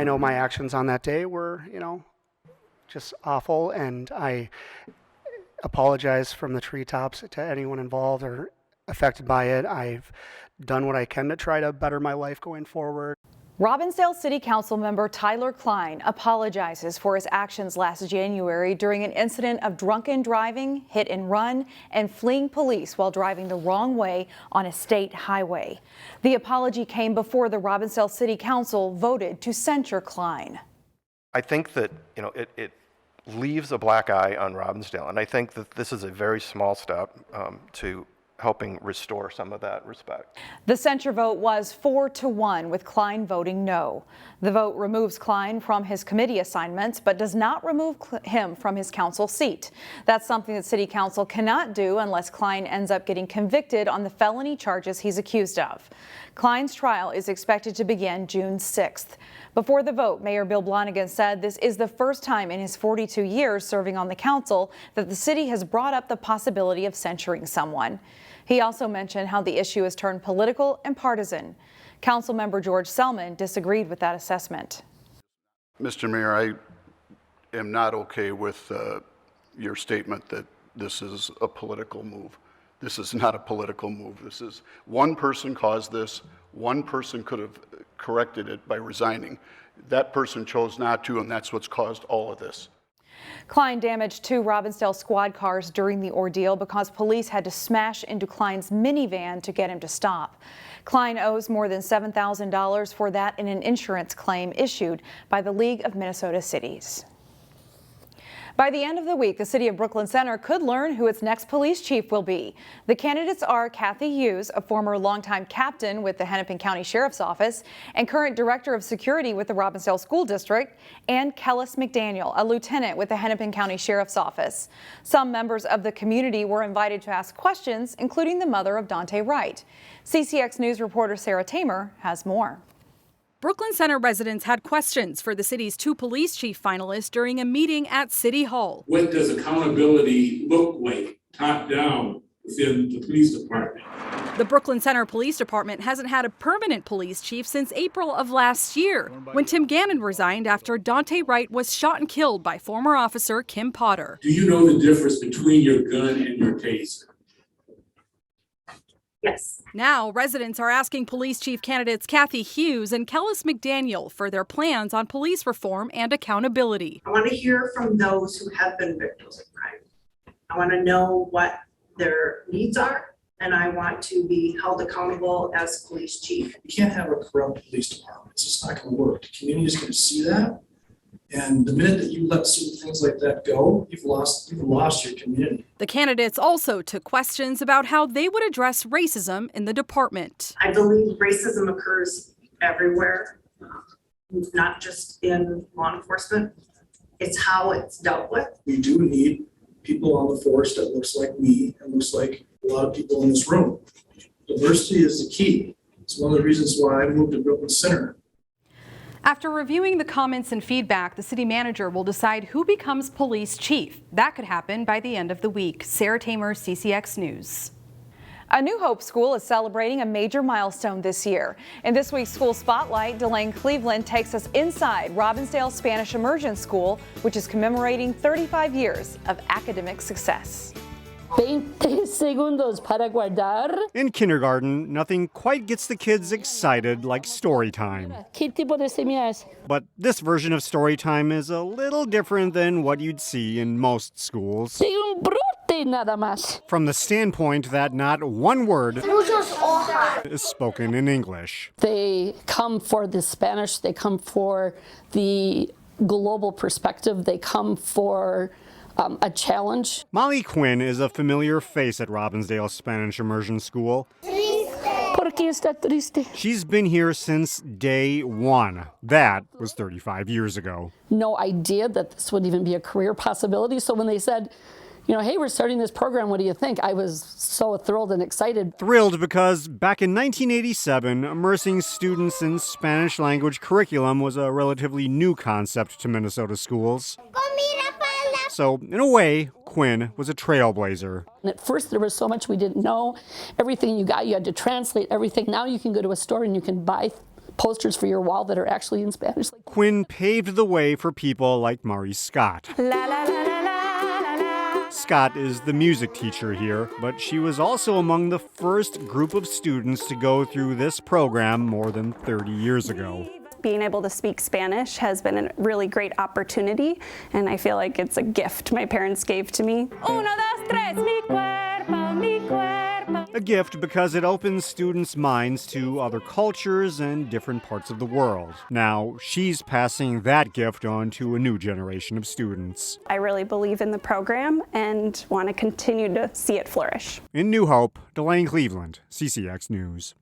I know my actions on that day were, just awful, and I apologize from the treetops to anyone involved or affected by it. I've done what I can to try to better my life going forward. Robbinsdale City Council member Tyler Kline apologizes for his actions last January during an incident of drunken driving, hit and run, and fleeing police while driving the wrong way on a state highway. The apology came before the Robbinsdale City Council voted to censure Kline. I think that, it leaves a black eye on Robbinsdale, and I think that this is a very small step to helping restore some of that respect. The censure vote was 4-1, with Kline voting no. The vote removes Kline from his committee assignments, but does not remove him from his council seat. That's something that City Council cannot do unless Kline ends up getting convicted on the felony charges he's accused of. Kline's trial is expected to begin June 6th. Before the vote, Mayor Bill Blonigan said this is the first time in his 42 years serving on the council that the city has brought up the possibility of censuring someone. He also mentioned how the issue has turned political and partisan. Councilmember George Selman disagreed with that assessment. Mr. Mayor, I am not okay with your statement that this is a political move. This is not a political move. This is one person caused this. One person could have corrected it by resigning. That person chose not to, and that's what's caused all of this. Kline damaged 2 Robbinsdale squad cars during the ordeal because police had to smash into Kline's minivan to get him to stop. Kline owes more than $7,000 for that in an insurance claim issued by the League of Minnesota Cities. By the end of the week, the city of Brooklyn Center could learn who its next police chief will be. The candidates are Kathy Hughes, a former longtime captain with the Hennepin County Sheriff's Office and current director of security with the Robbinsdale School District, and Kellis McDaniel, a lieutenant with the Hennepin County Sheriff's Office. Some members of the community were invited to ask questions, including the mother of Dante Wright. CCX News reporter Sarah Tamer has more. Brooklyn Center residents had questions for the city's 2 police chief finalists during a meeting at City Hall. What does accountability look like top down within the police department? The Brooklyn Center Police Department hasn't had a permanent police chief since April of last year, when Tim Gannon resigned after Dante Wright was shot and killed by former officer Kim Potter. Do you know the difference between your gun and your taser? Yes. Now, residents are asking police chief candidates Kathy Hughes and Kellis McDaniel for their plans on police reform and accountability. I want to hear from those who have been victims of crime. I want to know what their needs are, and I want to be held accountable as police chief. You can't have a corrupt police department. It's just not going to work. The community is going to see that. And the minute that you let certain things like that go, you've lost your community. The candidates also took questions about how they would address racism in the department. I believe racism occurs everywhere, not just in law enforcement. It's how it's dealt with. We do need people on the force that looks like me and looks like a lot of people in this room. Diversity is the key. It's one of the reasons why I moved to Brooklyn Center. After reviewing the comments and feedback, the city manager will decide who becomes police chief. That could happen by the end of the week. Sarah Tamer, CCX News. A New Hope school is celebrating a major milestone this year. In this week's School Spotlight, Delane Cleveland takes us inside Robbinsdale Spanish Immersion School, which is commemorating 35 years of academic success. 20 segundos para guardar. In kindergarten, nothing quite gets the kids excited like story time. ¿Qué tipo de semillas? But this version of story time is a little different than what you'd see in most schools. Sí, un brote nada más. From the standpoint that not one word is spoken in English. They come for the Spanish, they come for the global perspective, they come for a challenge. Molly Quinn is a familiar face at Robbinsdale Spanish Immersion School. ¿Por qué está triste? She's been here since day one. That was 35 years ago. No idea that this would even be a career possibility. So when they said, hey, we're starting this program, what do you think? I was so thrilled and excited. Thrilled because back in 1987, immersing students in Spanish language curriculum was a relatively new concept to Minnesota schools. So, in a way, Quinn was a trailblazer. And at first, there was so much we didn't know. Everything you got, you had to translate everything. Now you can go to a store and you can buy posters for your wall that are actually in Spanish. Quinn paved the way for people like Mari Scott. Scott is the music teacher here, but she was also among the first group of students to go through this program more than 30 years ago. Being able to speak Spanish has been a really great opportunity, and I feel like it's a gift my parents gave to me. Uno, dos, tres, mi cuerpo, mi cuerpo. A gift because it opens students' minds to other cultures and different parts of the world. Now, she's passing that gift on to a new generation of students. I really believe in the program and want to continue to see it flourish. In New Hope, Delane Cleveland, CCX News.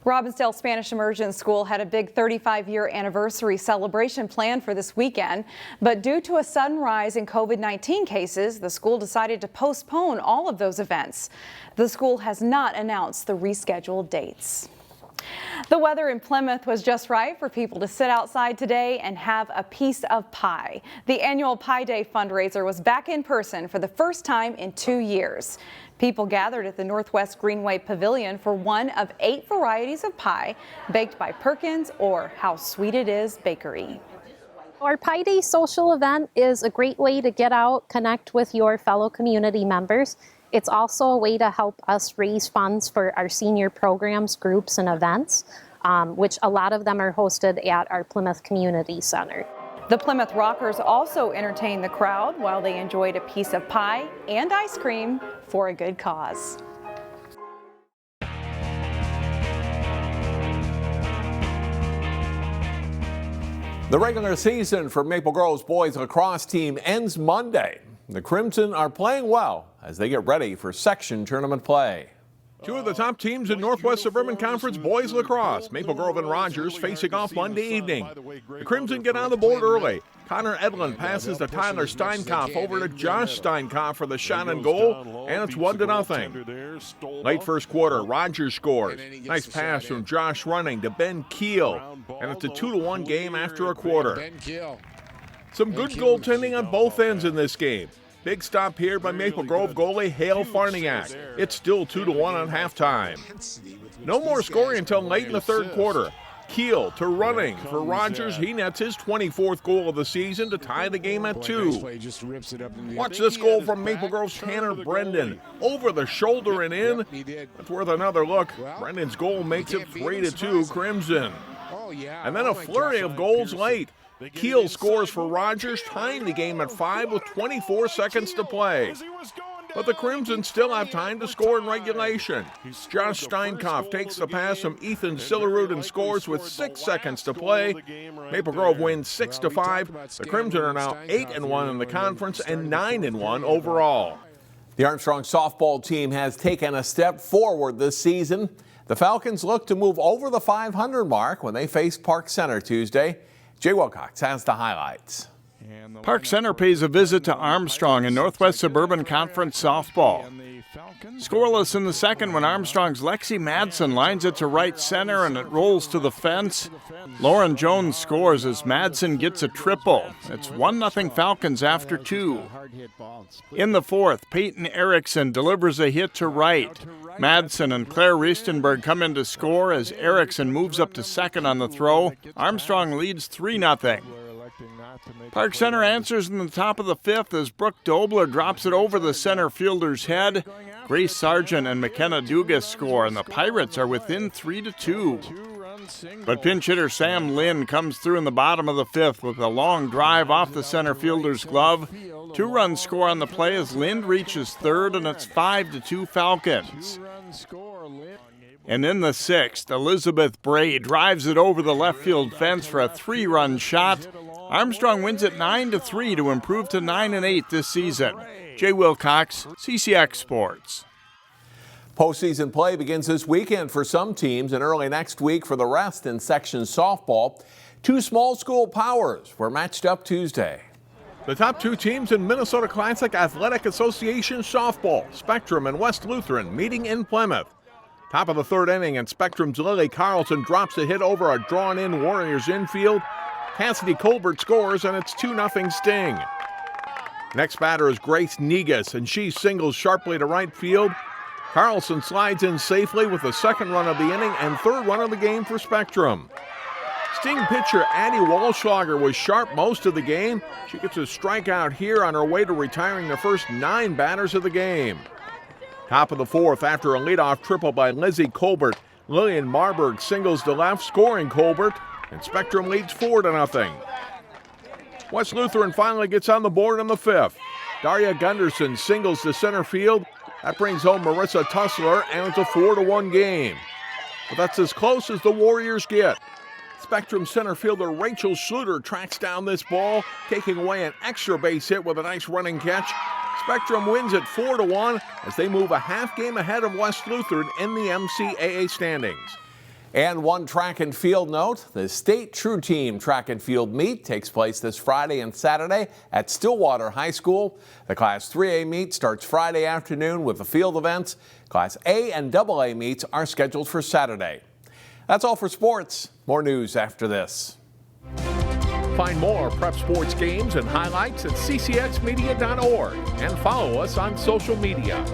Robbinsdale Spanish Immersion School had a big 35-year anniversary celebration planned for this weekend, but due to a sudden rise in COVID-19 cases, the school decided to postpone all of those events. The school has not announced the rescheduled dates. The weather in Plymouth was just right for people to sit outside today and have a piece of pie. The annual Pie Day fundraiser was back in person for the first time in 2 years. People gathered at the Northwest Greenway Pavilion for one of 8 varieties of pie baked by Perkins or How Sweet It Is Bakery. Our Pie Day social event is a great way to get out, connect with your fellow community members. It's also a way to help us raise funds for our senior programs, groups, and events, which a lot of them are hosted at our Plymouth Community Center. The Plymouth Rockers also entertained the crowd while they enjoyed a piece of pie and ice cream for a good cause. The regular season for Maple Grove's boys lacrosse team ends Monday. The Crimson are playing well as they get ready for section tournament play. Two of the top teams in Northwest Suburban Conference boys lacrosse, Maple Grove and Rogers, facing off Monday evening. The Crimson get on the board early. Connor Edlin passes to Tyler Steinkopf over to Josh Steinkopf for the shot and goal, and it's 1-0. Late first quarter, Rogers scores. Nice pass from Josh Running to Ben Keel, and it's a 2-1 game after a quarter. Some good goaltending on both ends in this game. Big stop here by Maple Grove goalie Hale Farniak. It's still 2-1 on halftime. No more scoring until late in the third quarter. Keel to Running for Rogers. He nets his 24th goal of the season to tie the game at 2. Watch this goal from Maple Grove's Tanner Brendan. Over the shoulder and in. That's worth another look. Brendan's goal makes it 3-2 Crimson. And then a flurry of goals late. Keel scores for Rogers, tying the game at 5 with 24 seconds to play. But the Crimson still have time to score in regulation. Josh Steinkopf takes the pass from Ethan Sillerud and scores with 6 seconds to play. Maple Grove wins 6-5. The Crimson are now 8-1 in the conference and 9-1 overall. The Armstrong softball team has taken a step forward this season. The Falcons look to move over the 500 mark when they face Park Center Tuesday. Jay Wilcox has the highlights. Park Center pays a visit to Armstrong in Northwest Suburban Conference softball. Scoreless in the second when Armstrong's Lexi Madsen lines it to right center and it rolls to the fence. Lauren Jones scores as Madsen gets a triple. It's 1-0 Falcons after 2. In the fourth, Peyton Erickson delivers a hit to right. Madsen and Claire Riestenberg come in to score as Erickson moves up to second on the throw. Armstrong leads 3-0. Park Center answers in the top of the fifth as Brooke Dobler drops it over the center fielder's head. Grace Sargent and McKenna Dugas score, and the Pirates are within 3-2. But pinch hitter Sam Lynn comes through in the bottom of the fifth with a long drive off the center fielder's glove. 2-run score on the play as Lind reaches third, and it's 5-2 Falcons. And in the sixth, Elizabeth Bray drives it over the left field fence for a 3-run shot. Armstrong wins it 9-3 to improve to 9-8 this season. Jay Wilcox, CCX Sports. Postseason play begins this weekend for some teams and early next week for the rest in section softball. 2 small school powers were matched up Tuesday. The top 2 teams in Minnesota Classic Athletic Association softball, Spectrum and West Lutheran, meeting in Plymouth. Top of the third inning, and Spectrum's Lily Carlson drops a hit over a drawn-in Warriors infield. Cassidy Colbert scores, and it's 2-0 Sting. Next batter is Grace Negus, and she singles sharply to right field. Carlson slides in safely with the second run of the inning and third run of the game for Spectrum. Sting pitcher Addie Walschlager was sharp most of the game. She gets a strikeout here on her way to retiring the first 9 batters of the game. Top of the 4th, after a leadoff triple by Lizzie Colbert, Lillian Marburg singles to left, scoring Colbert, and Spectrum leads 4-0. West Lutheran finally gets on the board in the 5th. Daria Gunderson singles to center field. That brings home Marissa Tussler, and it's a 4-1 game. But that's as close as the Warriors get. Spectrum center fielder Rachel Schluter tracks down this ball, taking away an extra base hit with a nice running catch. Spectrum wins at 4-1 as they move a half game ahead of West Lutheran in the MCAA standings. And one track and field note, the State True Team track and field meet takes place this Friday and Saturday at Stillwater High School. The Class 3A meet starts Friday afternoon with the field events. Class A and AA meets are scheduled for Saturday. That's all for sports. More news after this. Find more prep sports games and highlights at ccxmedia.org and follow us on social media.